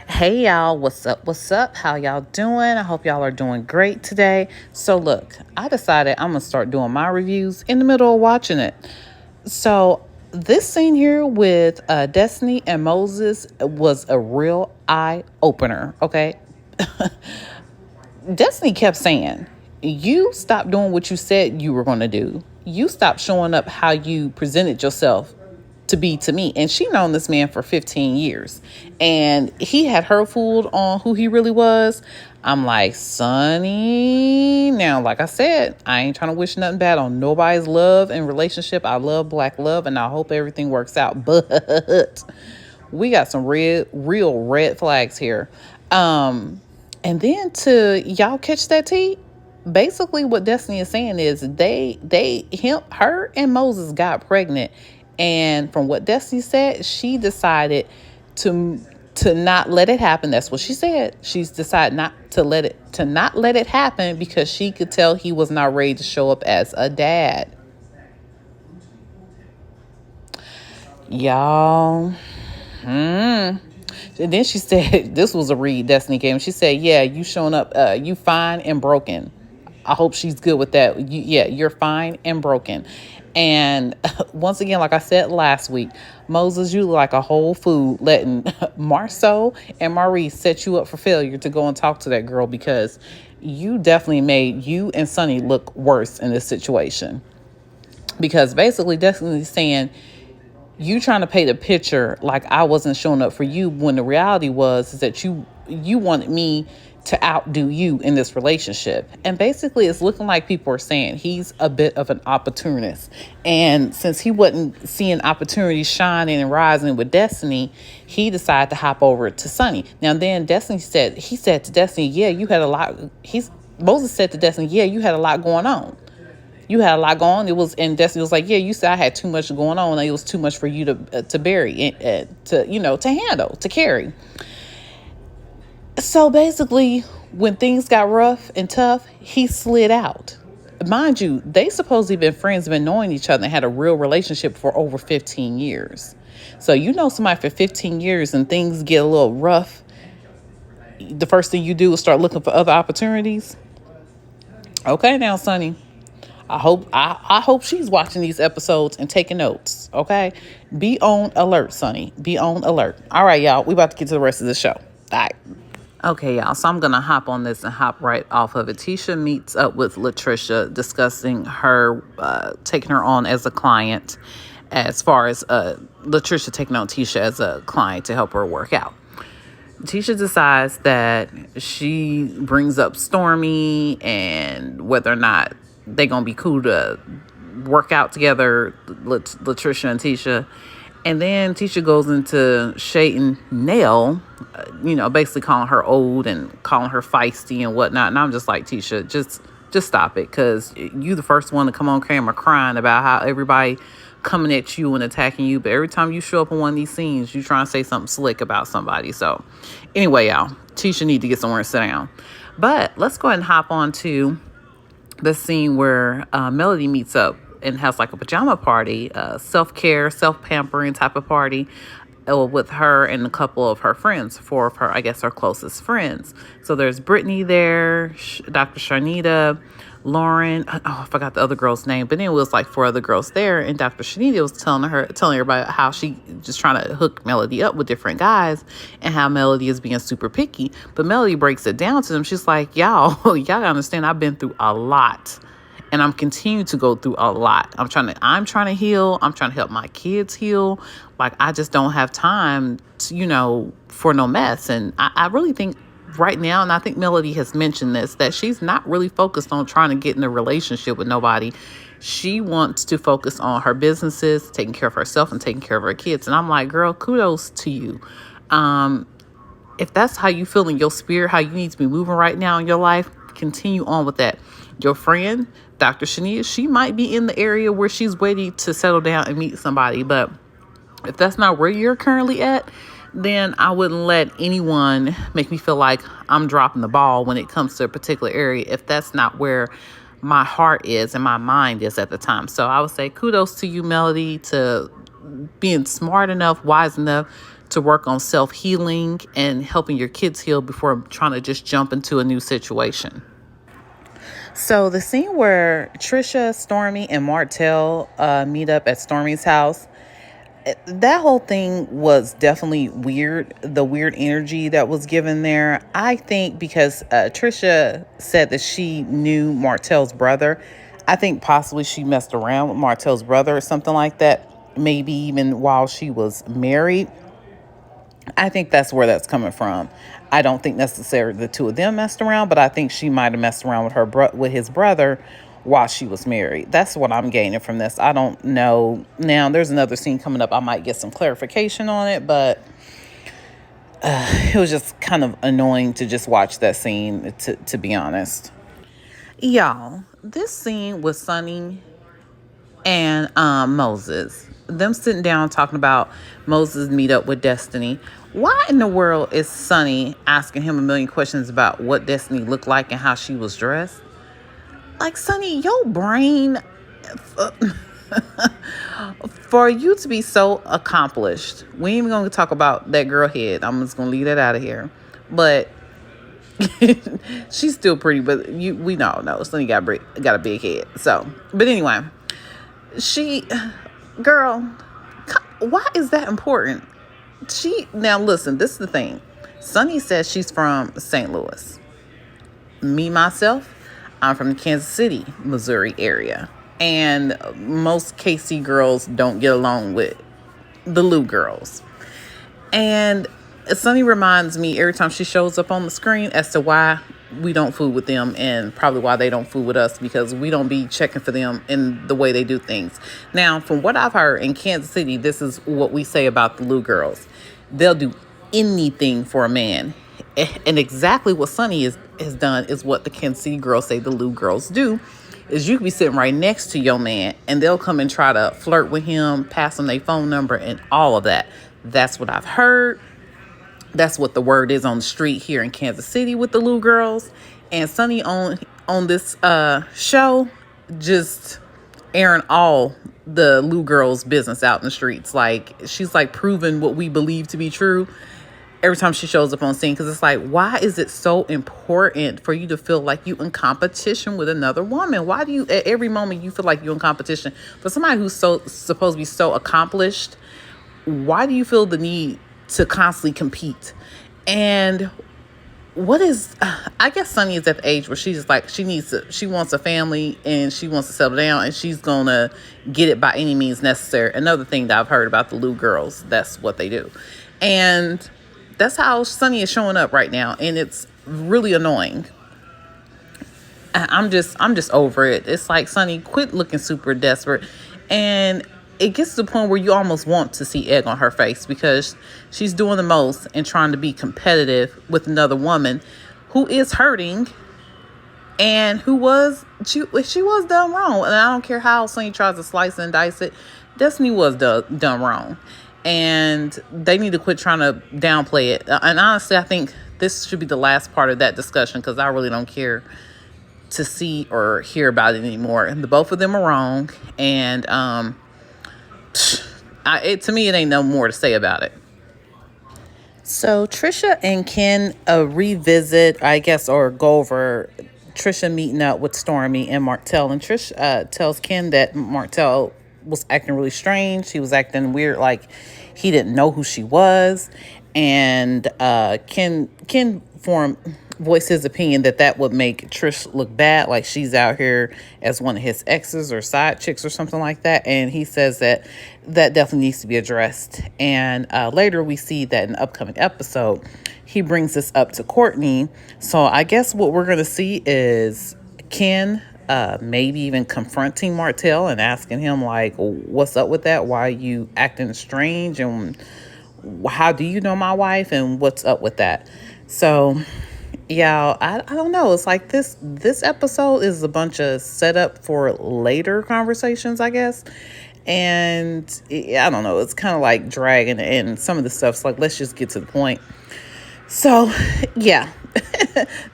Hey y'all, what's up? What's up? How y'all doing? I hope y'all are doing great today. So, look, I decided I'm gonna start doing my reviews in the middle of watching it. So, this scene here with Destiny and Moses was a real eye opener, okay? Destiny kept saying, "You stop doing what you said you were gonna do. You stop showing up how you presented yourself to be to me." And she known this man for 15 years. And he had her fooled on who he really was. I'm like, Sonny. Now, like I said, I ain't trying to wish nothing bad on nobody's love and relationship. I love black love and I hope everything works out. But we got some real red flags here. And then to y'all catch that tea, basically what Destiny is saying is her and Moses got pregnant, and from what Destiny said, she decided to not let it happen. That's what she said. She's decided not let it happen because she could tell he was not ready to show up as a dad. Y'all. And then she said, this was a read Destiny game. She said, "Yeah, you showing up, you fine and broken." I hope she's good with that. You're fine and broken. And once again, like I said last week, Moses, you look like a whole food letting Marceau and Maurice set you up for failure to go and talk to that girl, because you definitely made you and Sonny look worse in this situation. Because basically, Destiny's saying, you trying to paint a picture like I wasn't showing up for you, when the reality was is that you wanted me to outdo you in this relationship. And basically it's looking like people are saying he's a bit of an opportunist. And since he wasn't seeing opportunities shining and rising with Destiny, he decided to hop over to Sonny. Now then he said to Destiny, "Yeah, you had a lot." Moses said to Destiny, "Yeah, you had a lot going on. You had a lot going on." It was, and Destiny was like, "Yeah, you said I had too much going on. And it was too much for you to bury, to handle, to carry." So basically, when things got rough and tough, he slid out. Mind you, they supposedly been friends, been knowing each other, and had a real relationship for over 15 years. So you know somebody for 15 years and things get a little rough, the first thing you do is start looking for other opportunities. Okay, now, Sonny. I hope she's watching these episodes and taking notes. Okay, be on alert, Sonny. Be on alert. All right, y'all. We about to get to the rest of the show. All right. Okay, y'all. So I'm gonna hop on this and hop right off of it. Tisha meets up with Latricia, discussing her taking her on as a client, as far as Latricia taking on Tisha as a client to help her work out. Tisha decides that she brings up Stormy and whether or not they're going to be cool to work out together, Latricia and Tisha. And then Tisha goes into shading Nell, basically calling her old and calling her feisty and whatnot. And I'm just like, Tisha, just stop it, because you the first one to come on camera crying about how everybody coming at you and attacking you, but every time you show up in one of these scenes, you try and say something slick about somebody. So anyway, y'all, Tisha need to get somewhere and sit down. But let's go ahead and hop on to the scene where Melody meets up and has like a pajama party, self-care, self-pampering type of party, with her and a couple of her friends, four of her, I guess, her closest friends. So there's Brittany there, Dr. Sharnita, Lauren. Oh, I forgot the other girl's name, but then it was like four other girls there. And Dr. Shanita was telling everybody how she just trying to hook Melody up with different guys and how Melody is being super picky. But Melody breaks it down to them. She's like, y'all gotta understand, I've been through a lot. And I'm continuing to go through a lot. I'm trying to heal. I'm trying to help my kids heal. Like, I just don't have time to, for no mess. And I really think right now, and I think Melody has mentioned this, that she's not really focused on trying to get in a relationship with nobody. She wants to focus on her businesses, taking care of herself and taking care of her kids. And I'm like, girl, kudos to you. If that's how you feel in your spirit, how you need to be moving right now in your life, continue on with that. Your friend, Dr. Shania, she might be in the area where she's ready to settle down and meet somebody. But if that's not where you're currently at, then I wouldn't let anyone make me feel like I'm dropping the ball when it comes to a particular area, if that's not where my heart is and my mind is at the time. So I would say kudos to you, Melody, to being smart enough, wise enough to work on self-healing and helping your kids heal before trying to just jump into a new situation. So the scene where Trisha, Stormy, and Martell meet up at Stormy's house, that whole thing was definitely weird. The weird energy that was given there. I think because Trisha said that she knew Martell's brother. I think possibly she messed around with Martell's brother or something like that. Maybe even while she was married. I think that's where that's coming from. I don't think necessarily the two of them messed around, but I think she might have messed around with with his brother while she was married. That's what I'm gaining from this. I don't know. Now, there's another scene coming up. I might get some clarification on it, but it was just kind of annoying to just watch that scene, to be honest. Y'all, this scene with Sonny and Moses, them sitting down talking about Moses meet up with Destiny. Why in the world is Sonny asking him a million questions about what Destiny looked like and how she was dressed? Like, Sonny, your brain, for you to be so accomplished, we ain't even going to talk about that girl head. I'm just going to leave that out of here. But she's still pretty, but we all know Sonny got a big head. So, but anyway, girl, why is that important? Now listen, this is the thing. Sonny says she's from St. Louis. Me, myself, I'm from the Kansas City, Missouri area. And most KC girls don't get along with the Lou girls. And Sonny reminds me every time she shows up on the screen as to why we don't fool with them, and probably why they don't fool with us, because we don't be checking for them in the way they do things. Now, from what I've heard in Kansas City, this is what we say about the Lou girls. They'll do anything for a man. And exactly what Sonny has done is what the Kansas City girls say the Lou girls do. Is you can be sitting right next to your man and they'll come and try to flirt with him, pass him their phone number and all of that. That's what I've heard. That's what the word is on the street here in Kansas City with the Lou girls. And Sonny on this show just airing all the Lou girls' business out in the streets. Like, she's like proving what we believe to be true every time she shows up on scene. Because it's like, why is it so important for you to feel like you in competition with another woman? Why do you, at every moment, you feel like you're in competition? For somebody who's supposed to be so accomplished, why do you feel the need to constantly compete? And I guess Sonny is at the age where she's just like, she wants a family and she wants to settle down, and she's gonna get it by any means necessary. Another thing that I've heard about the Lou girls, that's what they do. And that's how Sonny is showing up right now, and it's really annoying. I'm just over it. It's like, Sonny, quit looking super desperate. And it gets to the point where you almost want to see egg on her face, because she's doing the most and trying to be competitive with another woman who is hurting and she was done wrong. And I don't care how Sonny tries to slice and dice it. Destiny was done wrong. And they need to quit trying to downplay it. And honestly, I think this should be the last part of that discussion, because I really don't care to see or hear about it anymore. The both of them are wrong. And to me, it ain't no more to say about it. So Trisha and Ken revisit, I guess, or go over Trisha meeting up with Stormy and Martell. And Trish tells Ken that Martell was acting really strange. He was acting weird, like he didn't know who she was. And Ken voiced his opinion that would make Trish look bad, like she's out here as one of his exes or side chicks or something like that. And he says that definitely needs to be addressed. And later we see that in the upcoming episode, he brings this up to Courtney. So I guess what we're going to see is Ken maybe even confronting Martell and asking him, like, what's up with that? Why are you acting strange? And how do you know my wife? And what's up with that? So yeah, I don't know. It's like this episode is a bunch of setup for later conversations, I guess. And I don't know. It's kind of like dragging, and some of the stuff's like, let's just get to the point. So yeah,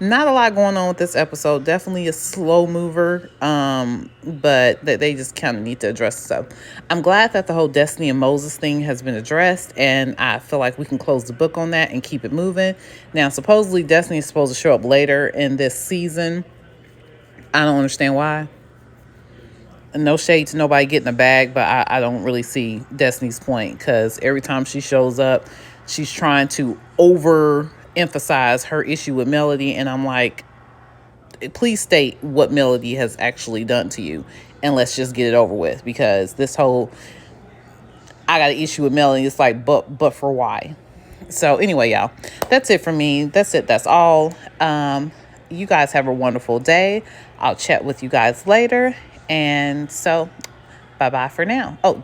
Not a lot going on with this episode. Definitely a slow mover. But that they just kind of need to address stuff. I'm glad that the whole Destiny and Moses thing has been addressed, and I feel like we can close the book on that and keep it moving. Now, supposedly Destiny is supposed to show up later in this season. I don't understand why. No shade to nobody getting a bag, but I don't really see Destiny's point, because every time she shows up, she's trying to overemphasize her issue with Melody, and I'm like, please state what Melody has actually done to you, and let's just get it over with, because this whole I got an issue with Melody, it's like, but for why? So anyway, y'all, that's it for me. That's it. That's all. You guys have a wonderful day. I'll chat with you guys later. And so, bye-bye for now. Oh,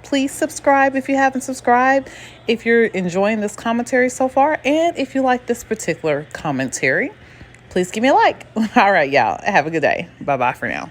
please subscribe if you haven't subscribed, if you're enjoying this commentary so far, and if you like this particular commentary, please give me a like. All right, y'all. Have a good day. Bye-bye for now.